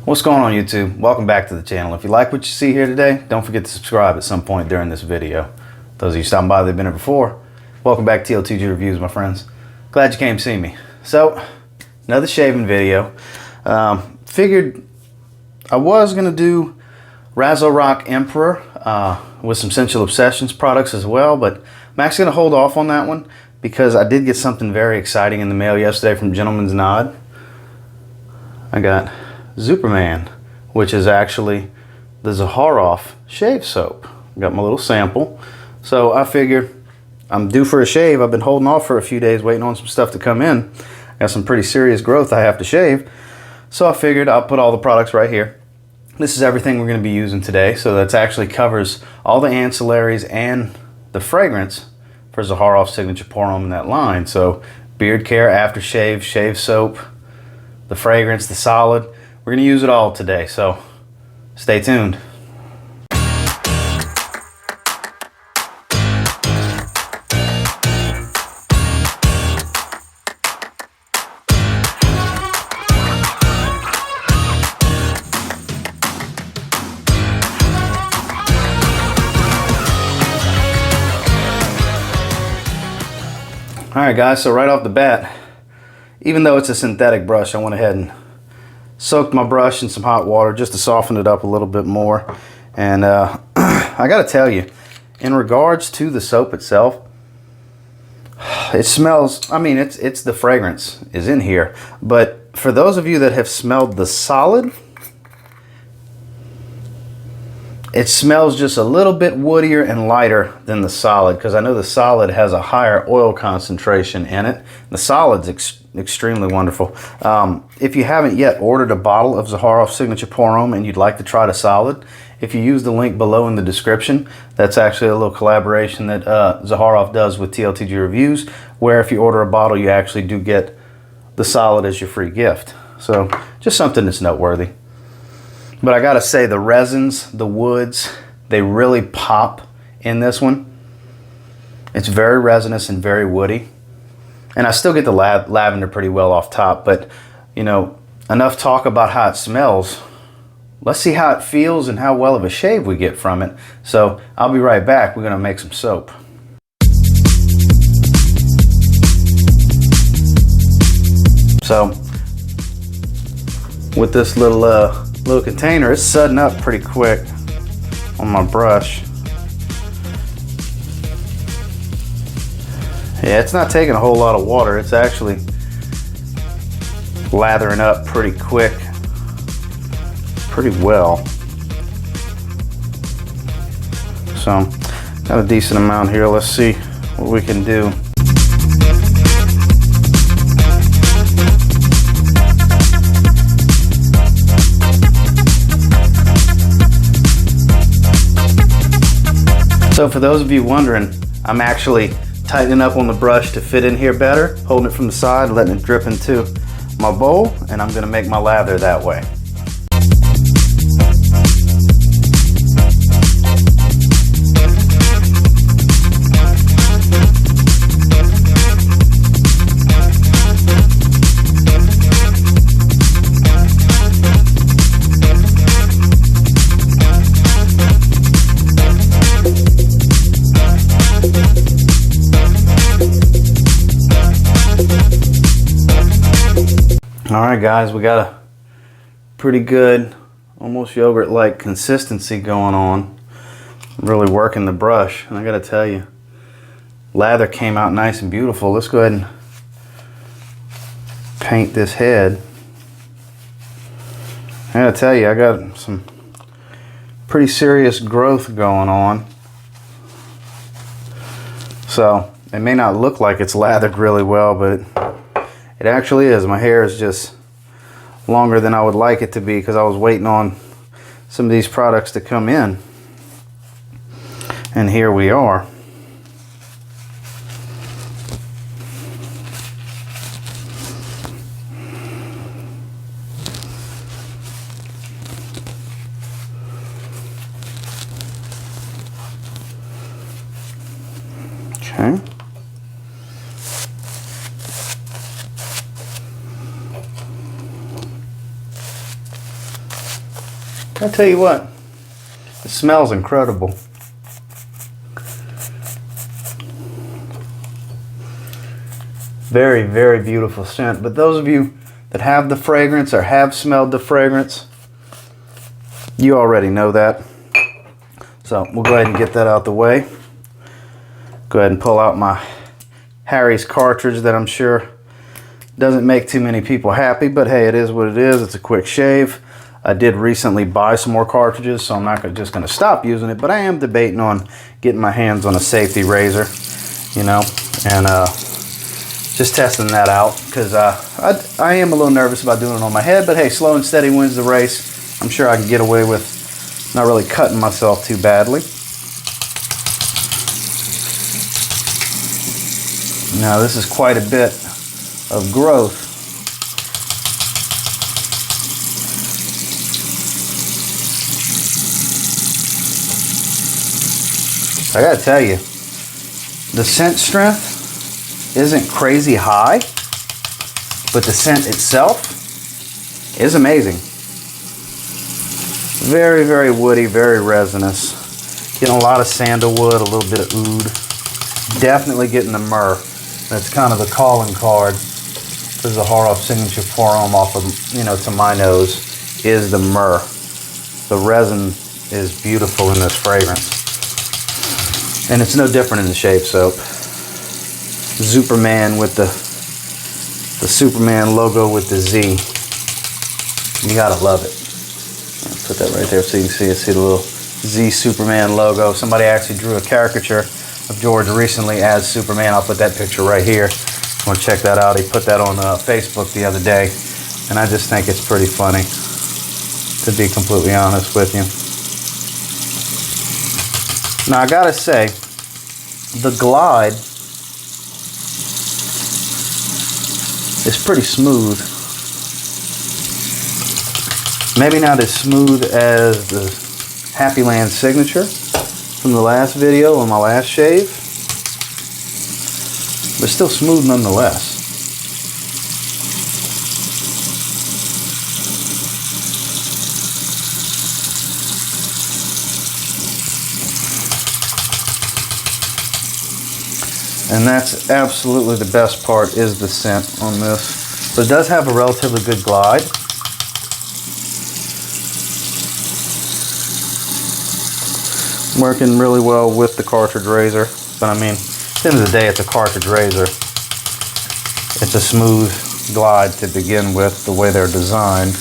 What's going on, YouTube? Welcome back to the channel. If you like what you see here today, don't forget to subscribe at some point during this video. Those of you stopping by that have been here before, welcome back to TLTG Reviews, my friends. Glad you came to see me. So, another shaving video. Figured I was going to do Zaharoff Emperor with some Sensual Obsessions products as well, but I'm actually going to hold off on that one because I did get something very exciting in the mail yesterday from Gentleman's Nod. I got Zuperman, which is actually the Zaharoff shave soap. Got my little sample. So I figured I'm due for a shave. I've been holding off for a few days waiting on some stuff to come in. Got some pretty serious growth I have to shave. So I figured I'll put all the products right here. This is everything we're going to be using today. So that actually covers all the ancillaries and the fragrance for Zaharoff's signature pour Homme in that line. So beard care, aftershave, shave soap, the fragrance, the solid. We're going to use it all today, so stay tuned. Alright guys, so right off the bat, even though it's a synthetic brush, I went ahead and soaked my brush in some hot water just to soften it up a little bit more. And I gotta tell you, in regards to the soap itself, it smells, I mean, it's the fragrance is in here, but for those of you that have smelled the solid, it smells just a little bit woodier and lighter than the solid, because I know the solid has a higher oil concentration in it. The solid's extremely wonderful. If you haven't yet ordered a bottle of Zaharoff Signature Pour Homme and you'd like to try the solid, if you use the link below in the description, that's actually a little collaboration that Zaharoff does with TLTG Reviews, where if you order a bottle, you actually do get the solid as your free gift. So just something that's noteworthy. But I gotta say, the resins, the woods, they really pop in this one. It's very resinous and very woody. And I still get the lavender pretty well off top, but you know, enough talk about how it smells. Let's see how it feels and how well of a shave we get from it. So I'll be right back. We're gonna make some soap. So with this little container, it's sudding up pretty quick on my brush. Yeah, it's not taking a whole lot of water. It's actually lathering up pretty quick, pretty well. So, got a decent amount here. Let's see what we can do. So for those of you wondering, I'm actually tightening up on the brush to fit in here better, holding it from the side, letting it drip into my bowl, and I'm gonna make my lather that way. Alright guys, we got a pretty good, almost yogurt-like consistency going on. I'm really working the brush, and I gotta tell you, lather came out nice and beautiful. Let's go ahead and paint this head. I gotta tell you, I got some pretty serious growth going on. So, it may not look like it's lathered really well, but it actually is. My hair is just longer than I would like it to be because I was waiting on some of these products to come in. And here we are. Okay. I tell you what, it smells incredible. Very, very beautiful scent. But those of you that have the fragrance or have smelled the fragrance, you already know that. So we'll go ahead and get that out the way. Go ahead and pull out my Harry's cartridge that I'm sure doesn't make too many people happy, but hey, it is what it is. It's a quick shave. I did recently buy some more cartridges, so I'm not just going to stop using it, but I am debating on getting my hands on a safety razor, you know, and just testing that out, because I am a little nervous about doing it on my head, but hey, slow and steady wins the race. I'm sure I can get away with not really cutting myself too badly. Now this is quite a bit of growth. I gotta tell you, the scent strength isn't crazy high, but the scent itself is amazing. Very, very woody, very resinous. Getting a lot of sandalwood, a little bit of oud. Definitely getting the myrrh. That's kind of the calling card for Zaharoff signature 4-ohm off of, you know, to my nose, is the myrrh. The resin is beautiful in this fragrance. And it's no different in the shave soap. Zuperman with the Superman logo with the Z. You gotta love it. I'll put that right there so you can see it. See the little Z Superman logo. Somebody actually drew a caricature of George recently as Superman. I'll put that picture right here. If you want to check that out, he put that on Facebook the other day. And I just think it's pretty funny, to be completely honest with you. Now I gotta say, the glide is pretty smooth. Maybe not as smooth as the Happy Land signature from the last video on my last shave, but still smooth nonetheless. And that's absolutely the best part, is the scent on this. So it does have a relatively good glide. Working really well with the cartridge razor. But I mean, at the end of the day, it's a cartridge razor. It's a smooth glide to begin with, the way they're designed.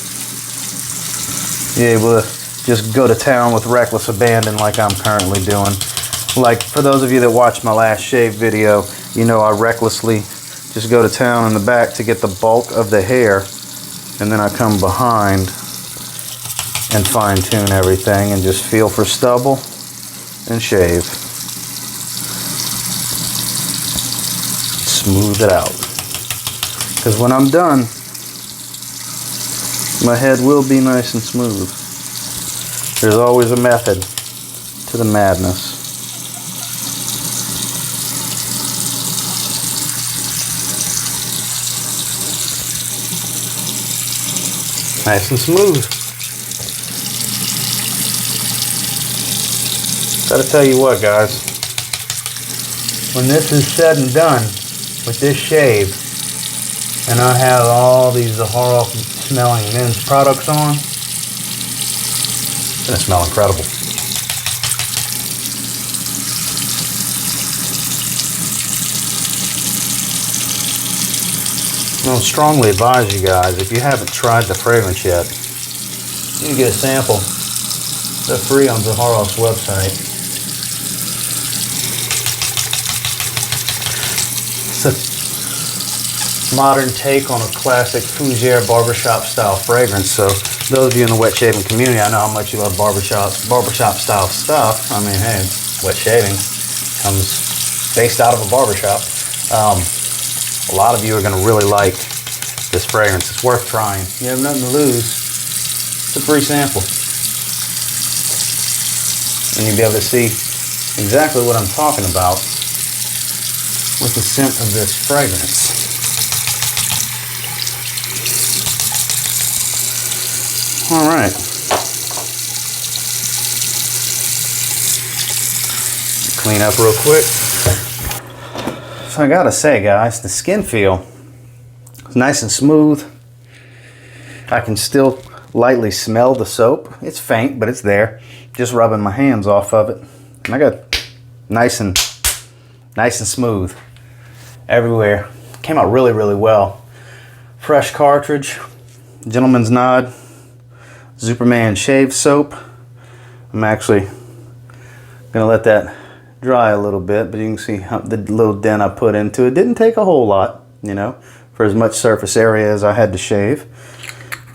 You're able to just go to town with reckless abandon like I'm currently doing. Like, for those of you that watched my last shave video, you know I recklessly just go to town in the back to get the bulk of the hair, and then I come behind and fine tune everything and just feel for stubble and shave. Smooth it out. Because when I'm done, my head will be nice and smooth. There's always a method to the madness. Nice and smooth. Gotta tell you what, guys. When this is said and done with this shave, and I have all these Zaharoff smelling men's products on, it's gonna smell incredible. I'll strongly advise you guys, if you haven't tried the fragrance yet, you can get a sample. They're free on Zaharoff's website. It's a modern take on a classic fougere barbershop style fragrance. So those of you in the wet shaving community, I know how much you love barbershop style stuff. I mean, hey, wet shaving comes based out of a barbershop. A lot of you are going to really like this fragrance. It's worth trying. You have nothing to lose. It's a free sample. And you'll be able to see exactly what I'm talking about with the scent of this fragrance. All right. clean up real quick. So I gotta say, guys, the skin feel is nice and smooth. I can still lightly smell the soap. It's faint, but it's there. Just rubbing my hands off of it. And I got nice and smooth everywhere. Came out really, really well. Fresh cartridge, gentleman's nod, Zuperman shave soap. I'm actually gonna let that dry a little bit, but you can see how the little dent I put into it. Didn't take a whole lot, you know, for as much surface area as I had to shave.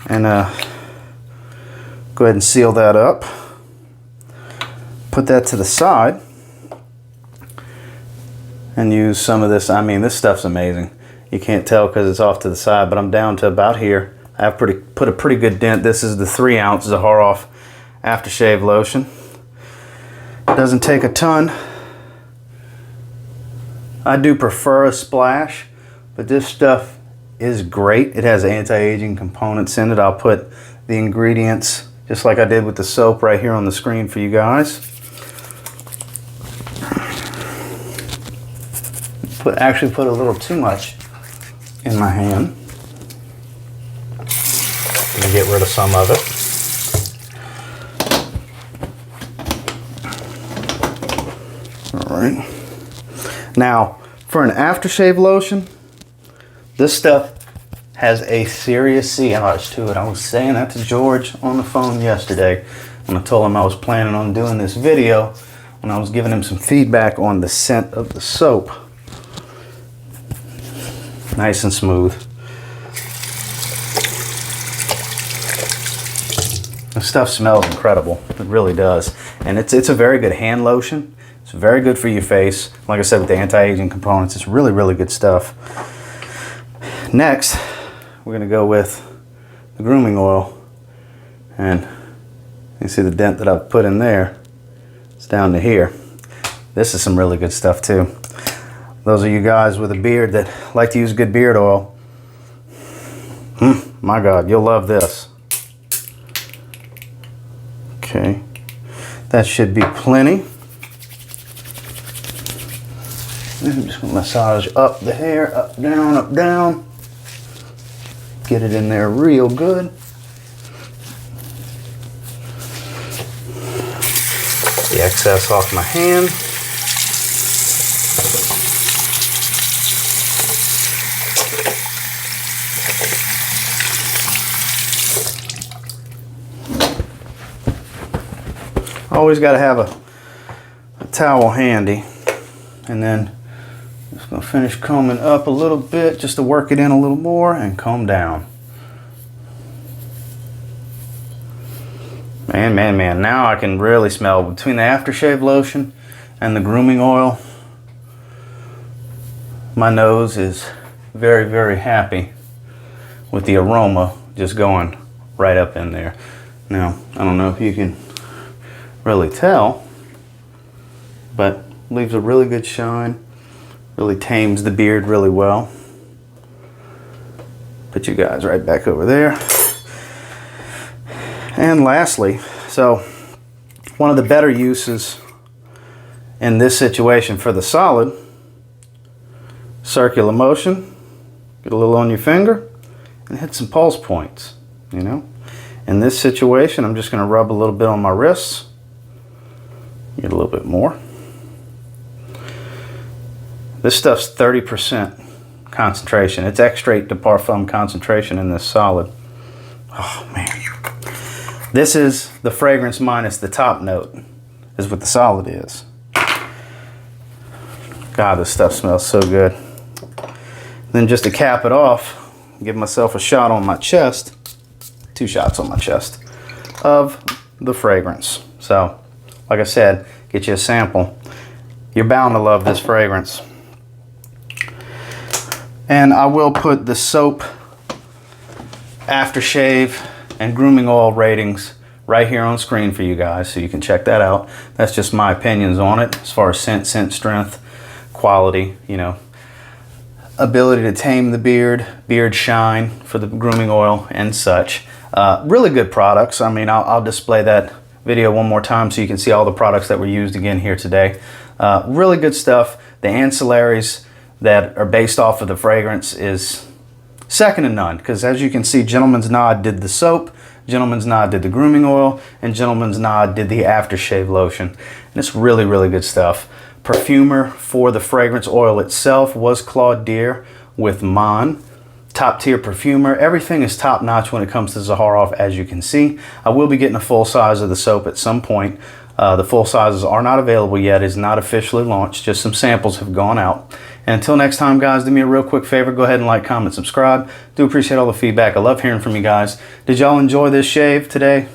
And go ahead and seal that up. Put that to the side and use some of this. I mean, this stuff's amazing. You can't tell because it's off to the side, but I'm down to about here. I've put a pretty good dent. This is the 3-ounce Zaharoff aftershave lotion. Doesn't take a ton. I do prefer a splash, but this stuff is great. It has anti-aging components in it. I'll put the ingredients, just like I did with the soap, right here on the screen for you guys. Actually put a little too much in my hand. Let me get rid of some of it. All right. Now, for an aftershave lotion, this stuff has a serious CH to it. I was saying that to George on the phone yesterday when I told him I was planning on doing this video, when I was giving him some feedback on the scent of the soap. Nice and smooth. The stuff smells incredible. It really does. And it's a very good hand lotion. It's very good for your face. Like I said, with the anti-aging components, it's really, really good stuff. Next, we're going to go with the grooming oil. And you see the dent that I've put in there. It's down to here. This is some really good stuff too. Those of you guys with a beard that like to use good beard oil, my God, you'll love this. Okay, that should be plenty. I'm just gonna massage up the hair, up, down, up, down. Get it in there real good. The excess off my hand. Always got to have a towel handy, and then just going to finish combing up a little bit just to work it in a little more and comb down. Man, now I can really smell between the aftershave lotion and the grooming oil. My nose is very, very happy with the aroma just going right up in there. Now, I don't know if you can really tell, but leaves a really good shine, really tames the beard really well. Put you guys right back over there. And lastly, so one of the better uses in this situation for the solid, circular motion, get a little on your finger and hit some pulse points, you know. In this situation, I'm just going to rub a little bit on my wrists. Get a little bit more. This stuff's 30% concentration. It's extrait de parfum concentration in this solid. Oh man. This is the fragrance minus the top note, is what the solid is. God, this stuff smells so good. Then just to cap it off, give myself a shot on my chest, 2 shots on my chest of the fragrance. So, like I said, get you a sample. You're bound to love this fragrance. And I will put the soap, aftershave, and grooming oil ratings right here on screen for you guys so you can check that out. That's just my opinions on it as far as scent strength, quality, you know, ability to tame the beard shine for the grooming oil and such. Really good products. I mean, I'll display that video one more time so you can see all the products that were used again here today. Really good stuff. The ancillaries that are based off of the fragrance is second to none, because as you can see, Gentleman's Nod did the soap, Gentleman's Nod did the grooming oil, and Gentleman's Nod did the aftershave lotion. And it's really, really good stuff. Perfumer for the fragrance oil itself was Claude Deer with Mon. Top tier perfumer. Everything is top notch when it comes to Zaharoff, as you can see. I will be getting a full size of the soap at some point. The full sizes are not available yet. It's not officially launched. Just some samples have gone out. And until next time, guys, do me a real quick favor. Go ahead and like, comment, subscribe. Do appreciate all the feedback. I love hearing from you guys. Did y'all enjoy this shave today?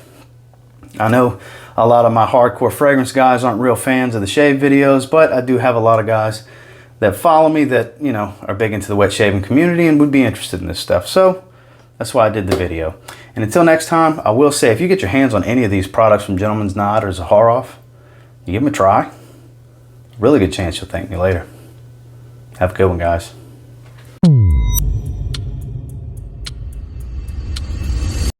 I know a lot of my hardcore fragrance guys aren't real fans of the shave videos, but I do have a lot of guys that follow me that, you know, are big into the wet shaving community and would be interested in this stuff. So that's why I did the video. And until next time, I will say, if you get your hands on any of these products from Gentleman's Nod or Zaharoff, you give them a try. Really good chance you'll thank me later. Have a good one, guys.